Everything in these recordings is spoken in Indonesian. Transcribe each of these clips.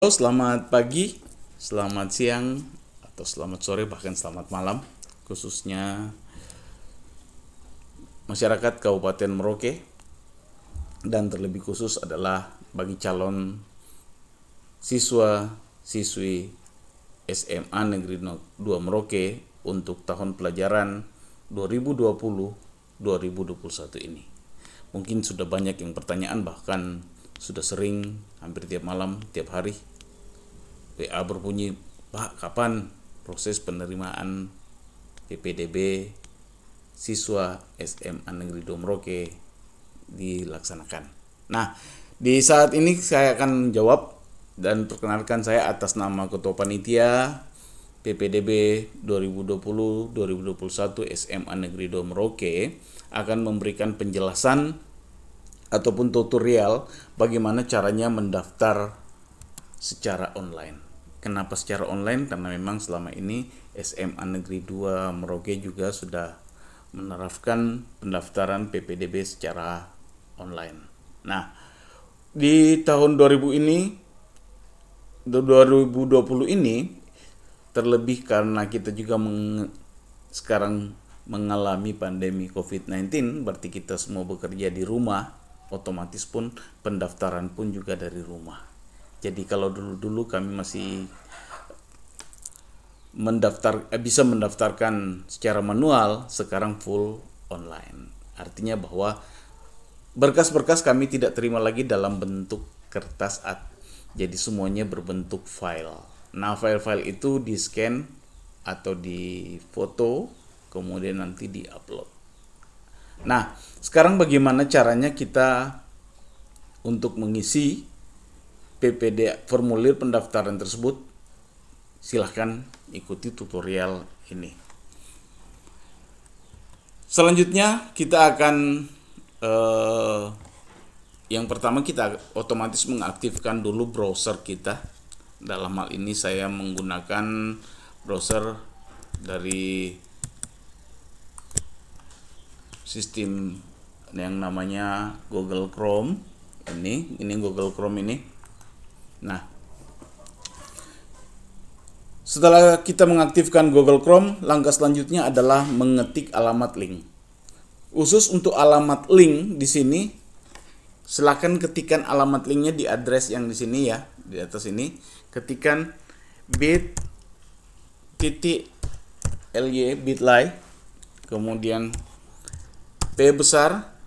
Selamat pagi, selamat siang, atau selamat sore, bahkan selamat malam, khususnya masyarakat Kabupaten Merauke, dan terlebih khusus adalah bagi calon siswa-siswi SMA Negeri 2 Merauke untuk tahun pelajaran 2020-2021 ini. Mungkin sudah banyak yang pertanyaan, bahkan sudah sering hampir tiap malam, tiap hari WA berbunyi, "Pak, kapan proses penerimaan PPDB siswa SMA Negeri 2 Merauke dilaksanakan?" Nah, di saat ini saya akan jawab dan perkenalkan, saya atas nama Ketua Panitia PPDB 2020-2021 SMA Negeri 2 Merauke akan memberikan penjelasan ataupun tutorial bagaimana caranya mendaftar secara online. Kenapa secara online? Karena memang selama ini SMA Negeri 2 Merauke juga sudah menerapkan pendaftaran PPDB secara online. Nah, di tahun 2020 ini, terlebih karena kita juga sekarang mengalami pandemi COVID-19, berarti kita semua bekerja di rumah, otomatis pun pendaftaran pun juga dari rumah. Jadi kalau dulu kami masih bisa mendaftarkan secara manual, sekarang full online. Artinya bahwa berkas-berkas kami tidak terima lagi dalam bentuk kertas, jadi semuanya berbentuk file. Nah, file-file itu di-scan atau di-foto, kemudian nanti di-upload. Nah, sekarang bagaimana caranya kita untuk mengisi formulir pendaftaran tersebut? Silahkan ikuti tutorial ini. Selanjutnya kita akan yang pertama, kita otomatis mengaktifkan dulu browser kita. Dalam hal ini saya menggunakan browser dari sistem yang namanya Google Chrome. Ini Google Chrome ini. Nah, setelah kita mengaktifkan Google Chrome, langkah selanjutnya adalah mengetik alamat link. Khusus untuk alamat link di sini, silakan ketikkan alamat linknya di address yang di sini ya, di atas ini. Ketikkan bit.ly, kemudian P besar,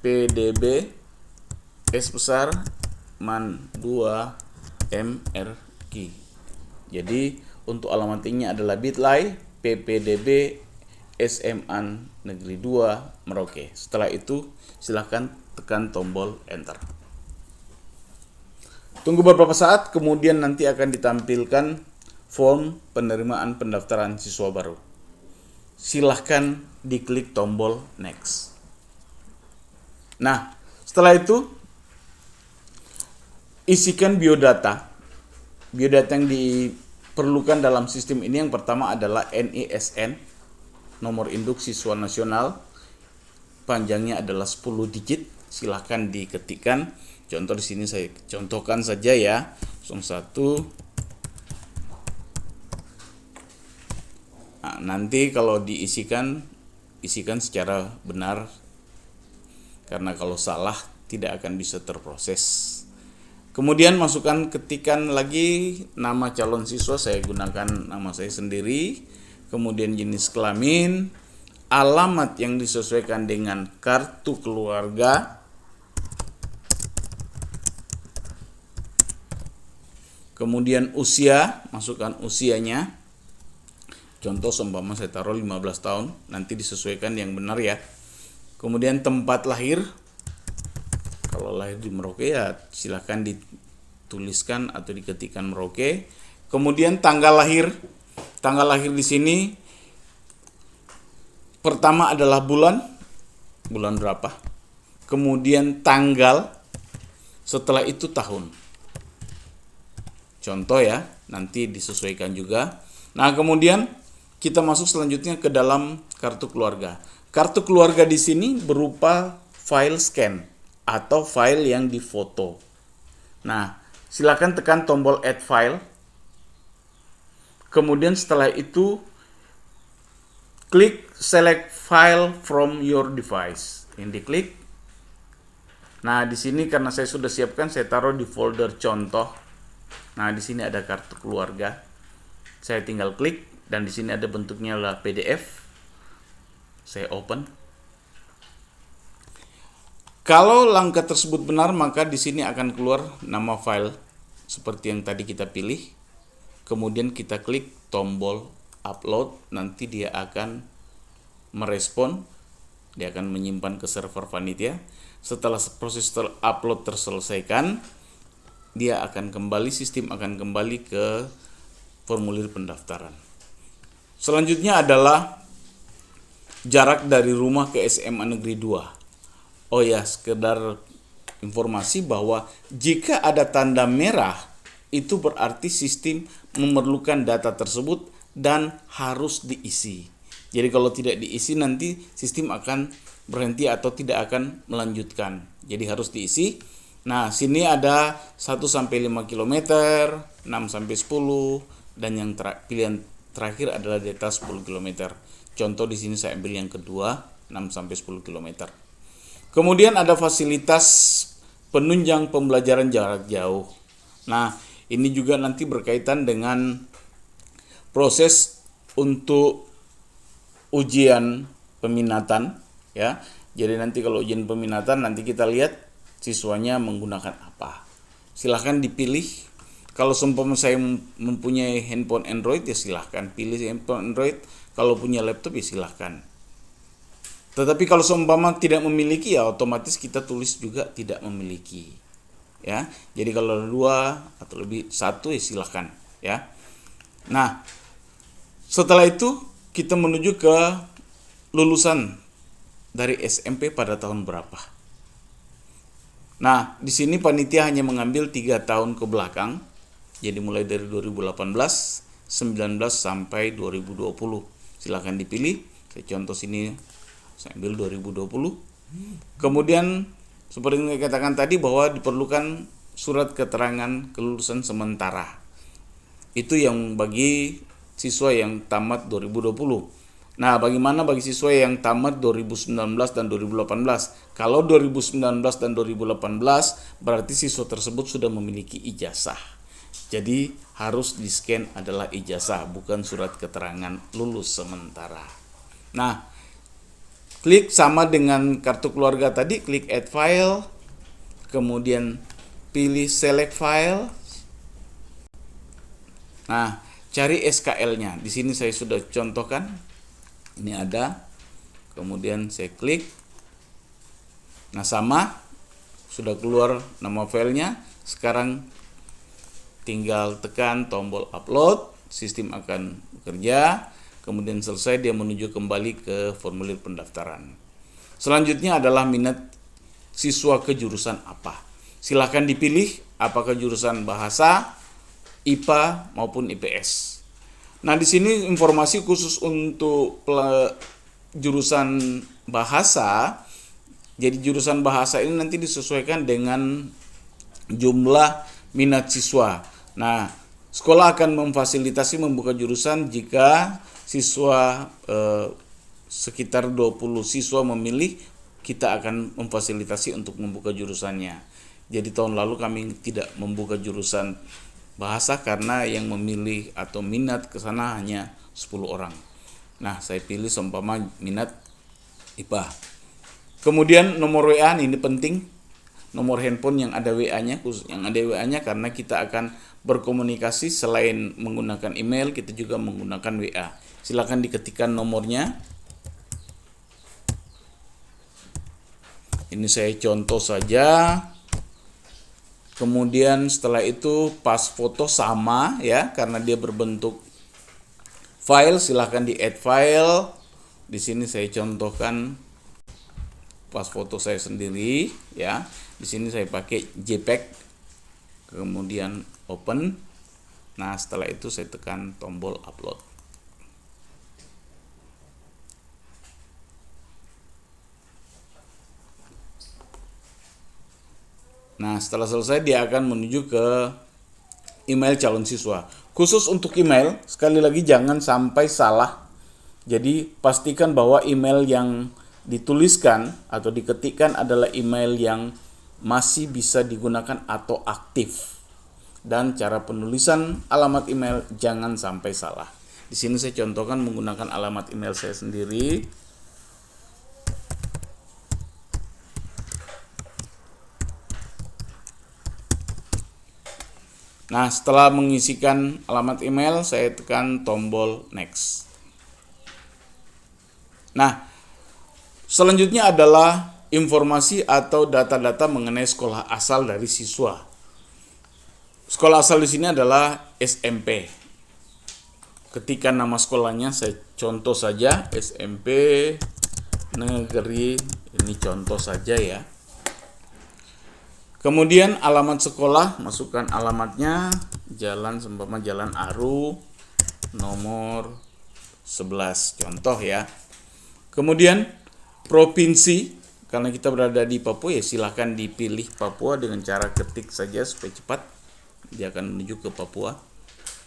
PDB, S besar, MAN 2 MRQ. Jadi untuk alamat linknya adalah bit.ly PPDB SMA Negeri 2 Merauke. Setelah itu silakan tekan tombol enter. Tunggu beberapa saat, kemudian nanti akan ditampilkan form penerimaan pendaftaran siswa baru. Silahkan diklik tombol next. Nah, setelah itu isikan biodata. Biodata yang diperlukan dalam sistem ini yang pertama adalah NISN, nomor induk siswa nasional, panjangnya adalah 10 digit. Silahkan diketikkan. Contoh di sini saya contohkan saja ya, 01. Nah, nanti kalau isikan secara benar, karena kalau salah tidak akan bisa terproses. Kemudian ketikkan lagi nama calon siswa, saya gunakan nama saya sendiri, kemudian jenis kelamin, alamat yang disesuaikan dengan kartu keluarga, kemudian usia, masukkan usianya. Contoh seumpama saya taruh 15 tahun, nanti disesuaikan yang benar ya. Kemudian tempat lahir, kalau lahir di Merauke ya silahkan dituliskan atau diketikkan Merauke. Kemudian tanggal lahir di sini pertama adalah bulan berapa, kemudian tanggal, setelah itu tahun. Contoh ya, nanti disesuaikan juga. Nah, kemudian kita masuk selanjutnya ke dalam kartu keluarga. Kartu keluarga di sini berupa file scan atau file yang difoto. Nah, silakan tekan tombol add file. Kemudian setelah itu klik select file from your device. Ini diklik. Nah, di sini karena saya sudah siapkan, saya taruh di folder contoh. Nah, di sini ada kartu keluarga. Saya tinggal klik dan di sini ada bentuknya adalah PDF. Saya open. Kalau langkah tersebut benar, maka di sini akan keluar nama file seperti yang tadi kita pilih. Kemudian kita klik tombol upload, nanti dia akan merespon, dia akan menyimpan ke server panitia. Setelah proses upload terselesaikan, dia akan kembali, sistem akan kembali ke formulir pendaftaran. Selanjutnya adalah jarak dari rumah ke SMA Negeri 2. Oh ya, sekedar informasi bahwa jika ada tanda merah, itu berarti sistem memerlukan data tersebut dan harus diisi. Jadi kalau tidak diisi, nanti sistem akan berhenti atau tidak akan melanjutkan. Jadi harus diisi. Nah, sini ada 1-5 km, 6-10, dan yang pilihan terakhir adalah di atas 10 km. Contoh di sini saya ambil yang kedua, 6-10 km. Kemudian ada fasilitas penunjang pembelajaran jarak jauh. Nah, ini juga nanti berkaitan dengan proses untuk ujian peminatan, ya. Jadi nanti kalau ujian peminatan, nanti kita lihat siswanya menggunakan apa. Silahkan dipilih. Kalau seumpama saya mempunyai handphone Android, ya silahkan pilih handphone Android. Kalau punya laptop, ya silahkan. Tetapi kalau seumpama tidak memiliki, ya otomatis kita tulis juga tidak memiliki. Ya, jadi kalau ada 2 atau lebih 1, ya silahkan. Ya. Nah, setelah itu kita menuju ke lulusan dari SMP pada tahun berapa. Nah, di sini panitia hanya mengambil 3 tahun ke belakang. Jadi mulai dari 2018, 19 sampai 2020. Silahkan dipilih. Saya contoh sini, saya ambil 2020. Kemudian seperti yang saya katakan tadi bahwa diperlukan surat keterangan kelulusan sementara. Itu yang bagi siswa yang tamat 2020. Nah, bagaimana bagi siswa yang tamat 2019 dan 2018? Kalau 2019 dan 2018 berarti siswa tersebut sudah memiliki ijazah. Jadi harus di-scan adalah ijazah, bukan surat keterangan lulus sementara. Nah, klik sama dengan kartu keluarga tadi, klik add file, kemudian pilih select file. Nah, cari SKL-nya. Di sini saya sudah contohkan. Ini ada. Kemudian saya klik. Nah, sama sudah keluar nama filenya. Sekarang tinggal tekan tombol upload, sistem akan bekerja. Kemudian selesai, dia menuju kembali ke formulir pendaftaran. Selanjutnya adalah minat siswa ke jurusan apa. Silahkan dipilih apakah jurusan bahasa, IPA maupun IPS. Nah, di sini informasi khusus untuk jurusan bahasa. Jadi jurusan bahasa ini nanti disesuaikan dengan jumlah minat siswa. Nah, sekolah akan memfasilitasi membuka jurusan jika siswa sekitar 20 siswa memilih, kita akan memfasilitasi untuk membuka jurusannya. Jadi tahun lalu kami tidak membuka jurusan bahasa karena yang memilih atau minat ke sana hanya 10 orang. Nah, saya pilih seumpama minat IPA. Kemudian nomor WA ini penting. Nomor handphone yang ada WA-nya, khusus yang ada WA-nya, karena kita akan berkomunikasi selain menggunakan email, kita juga menggunakan WA. Silakan diketikkan nomornya. Ini saya contoh saja. Kemudian setelah itu pas foto sama ya, karena dia berbentuk file, silahkan di add file. Di sini saya contohkan pas foto saya sendiri ya. Di sini saya pakai JPEG. Kemudian open. Nah, setelah itu saya tekan tombol upload. Nah, setelah selesai dia akan menuju ke email calon siswa. Khusus untuk email, sekali lagi jangan sampai salah. Jadi pastikan bahwa email yang dituliskan atau diketikkan adalah email yang masih bisa digunakan atau aktif. Dan cara penulisan alamat email jangan sampai salah. Di sini saya contohkan menggunakan alamat email saya sendiri. Nah, setelah mengisikan alamat email, saya tekan tombol next. Nah, selanjutnya adalah informasi atau data-data mengenai sekolah asal dari siswa. Sekolah asal di sini adalah SMP. Ketika nama sekolahnya saya contoh saja SMP Negeri, ini contoh saja ya. Kemudian alamat sekolah, masukkan alamatnya, Jalan Aru, nomor 11, contoh ya. Kemudian provinsi, karena kita berada di Papua ya silahkan dipilih Papua dengan cara ketik saja supaya cepat. Dia akan menuju ke Papua.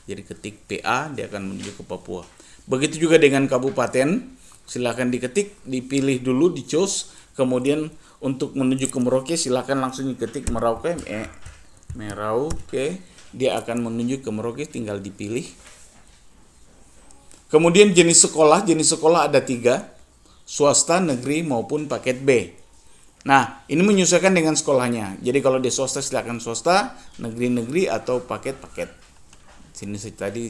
Jadi ketik PA, dia akan menuju ke Papua. Begitu juga dengan kabupaten, silahkan dipilih dulu, dicos, kemudian untuk menuju ke Merauke silahkan langsung diketik Merauke, Merauke, dia akan menuju ke Merauke, tinggal dipilih. Kemudian jenis sekolah ada 3, swasta, negeri maupun paket B. Nah, ini menyesuaikan dengan sekolahnya. Jadi kalau di swasta silahkan swasta, negeri atau paket-paket. Sini saya tadi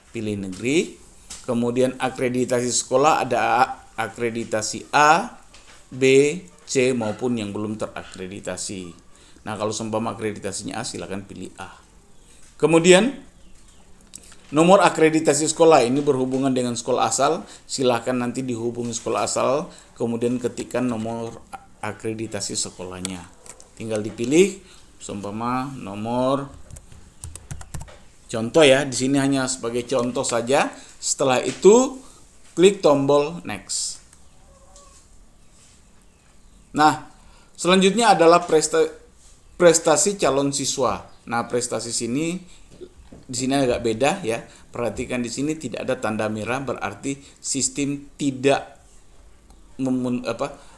pilih negeri. Kemudian akreditasi sekolah ada akreditasi A, B, C maupun yang belum terakreditasi. Nah, kalau seumpama akreditasinya A, silakan pilih A. Kemudian nomor akreditasi sekolah ini berhubungan dengan sekolah asal, silakan nanti dihubungi sekolah asal, kemudian ketikkan nomor akreditasi sekolahnya. Tinggal dipilih, seumpama nomor, contoh ya, di sini hanya sebagai contoh saja. Setelah itu klik tombol next. Nah, selanjutnya adalah prestasi calon siswa. Nah, prestasi di sini agak beda ya. Perhatikan di sini tidak ada tanda merah, berarti sistem tidak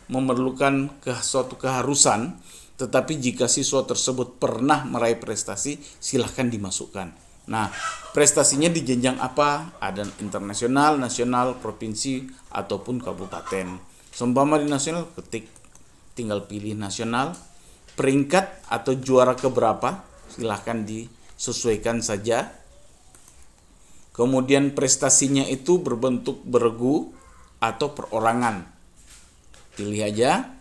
memerlukan suatu keharusan, tetapi jika siswa tersebut pernah meraih prestasi, silahkan dimasukkan. Nah, prestasinya di jenjang apa? Ada internasional, nasional, provinsi, ataupun kabupaten. Seumpama di nasional, tinggal pilih nasional, peringkat atau juara keberapa, silahkan disesuaikan saja. Kemudian prestasinya itu berbentuk beregu atau perorangan, pilih aja.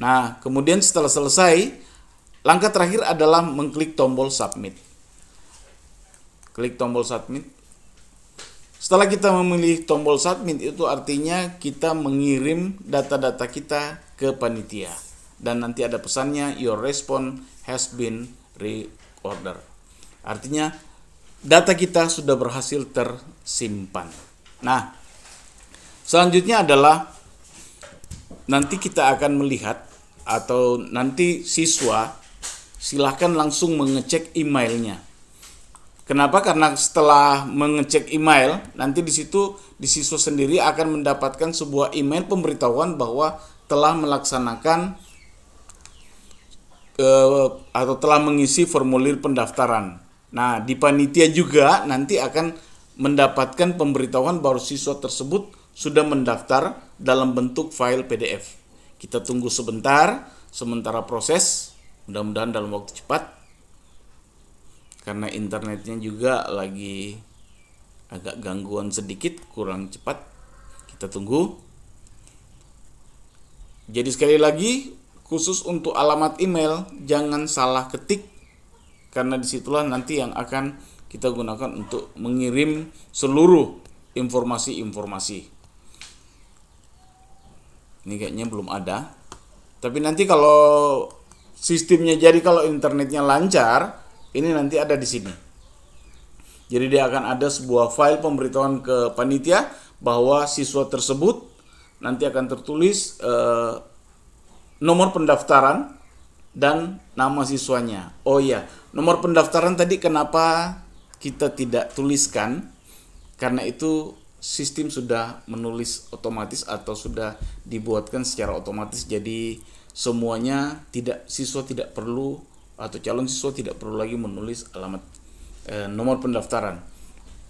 Nah, kemudian setelah selesai, langkah terakhir adalah mengklik tombol submit. Klik tombol submit. Setelah kita memilih tombol submit, itu artinya kita mengirim data-data kita ke panitia. Dan nanti ada pesannya, your response has been re-ordered. Artinya data kita sudah berhasil tersimpan. Nah, selanjutnya adalah nanti kita akan melihat, atau nanti siswa silahkan langsung mengecek emailnya. Kenapa? Karena setelah mengecek email, nanti di situ di siswa sendiri akan mendapatkan sebuah email pemberitahuan bahwa telah melaksanakan atau telah mengisi formulir pendaftaran. Nah, di panitia juga nanti akan mendapatkan pemberitahuan bahwa siswa tersebut sudah mendaftar dalam bentuk file PDF. Kita tunggu sementara proses, mudah-mudahan dalam waktu cepat. Karena internetnya juga lagi agak gangguan sedikit, kurang cepat. Kita tunggu. Jadi sekali lagi, khusus untuk alamat email, jangan salah ketik. Karena disitulah nanti yang akan kita gunakan untuk mengirim seluruh informasi-informasi. Ini kayaknya belum ada. Tapi nanti kalau sistemnya kalau internetnya lancar, ini nanti ada di sini. Jadi dia akan ada sebuah file pemberitahuan ke panitia bahwa siswa tersebut nanti akan tertulis nomor pendaftaran dan nama siswanya. Oh iya, nomor pendaftaran tadi kenapa kita tidak tuliskan? Karena itu sistem sudah menulis otomatis atau sudah dibuatkan secara otomatis, jadi semuanya siswa tidak perlu atau calon siswa tidak perlu lagi menulis alamat nomor pendaftaran.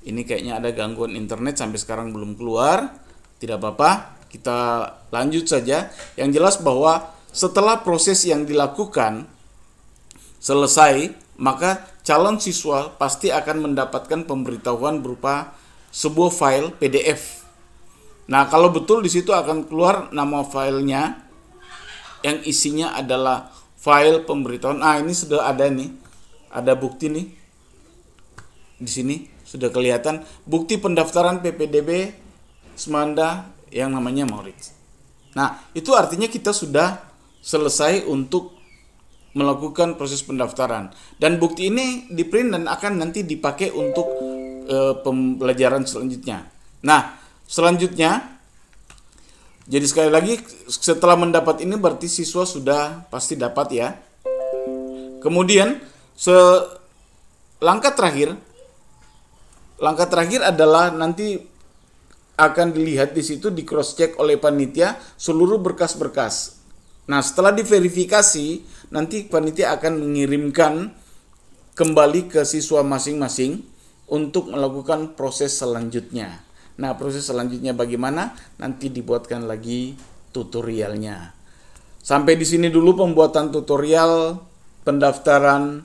Ini kayaknya ada gangguan internet sampai sekarang belum keluar. Tidak apa-apa, kita lanjut saja. Yang jelas bahwa setelah proses yang dilakukan selesai, maka calon siswa pasti akan mendapatkan pemberitahuan berupa sebuah file PDF. Nah, kalau betul di situ akan keluar nama filenya yang isinya adalah file pemberitahuan. Ini sudah ada nih. Ada bukti nih. Di sini sudah kelihatan bukti pendaftaran PPDB Semanda yang namanya Maurits. Nah, itu artinya kita sudah selesai untuk melakukan proses pendaftaran. Dan bukti ini di-print dan akan nanti dipakai untuk pembelajaran selanjutnya. Nah, selanjutnya, jadi sekali lagi setelah mendapat ini berarti siswa sudah pasti dapat ya. Kemudian langkah terakhir adalah nanti akan dilihat di situ, di cross check oleh panitia seluruh berkas-berkas. Nah, setelah diverifikasi, nanti panitia akan mengirimkan kembali ke siswa masing-masing untuk melakukan proses selanjutnya. Nah, proses selanjutnya bagaimana? Nanti dibuatkan lagi tutorialnya. Sampai di sini dulu pembuatan tutorial pendaftaran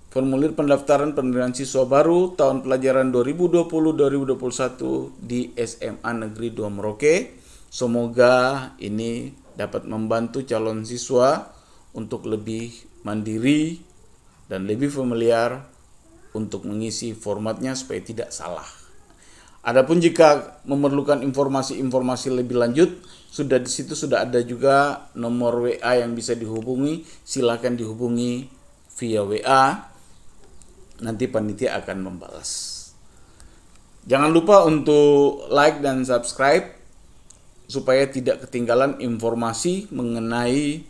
formulir pendaftaran penerimaan siswa baru tahun pelajaran 2020-2021 di SMA Negeri 2 Merauke. Semoga ini dapat membantu calon siswa untuk lebih mandiri dan lebih familiar untuk mengisi formatnya supaya tidak salah. Adapun jika memerlukan informasi-informasi lebih lanjut, di situ sudah ada juga nomor WA yang bisa dihubungi. Silakan dihubungi via WA. Nanti panitia akan membalas. Jangan lupa untuk like dan subscribe supaya tidak ketinggalan informasi mengenai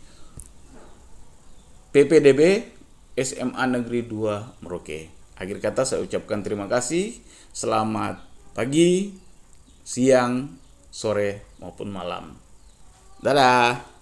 PPDB SMA Negeri 2 Merauke. Akhir kata saya ucapkan terima kasih. Selamat pagi, siang, sore maupun malam. Dadah.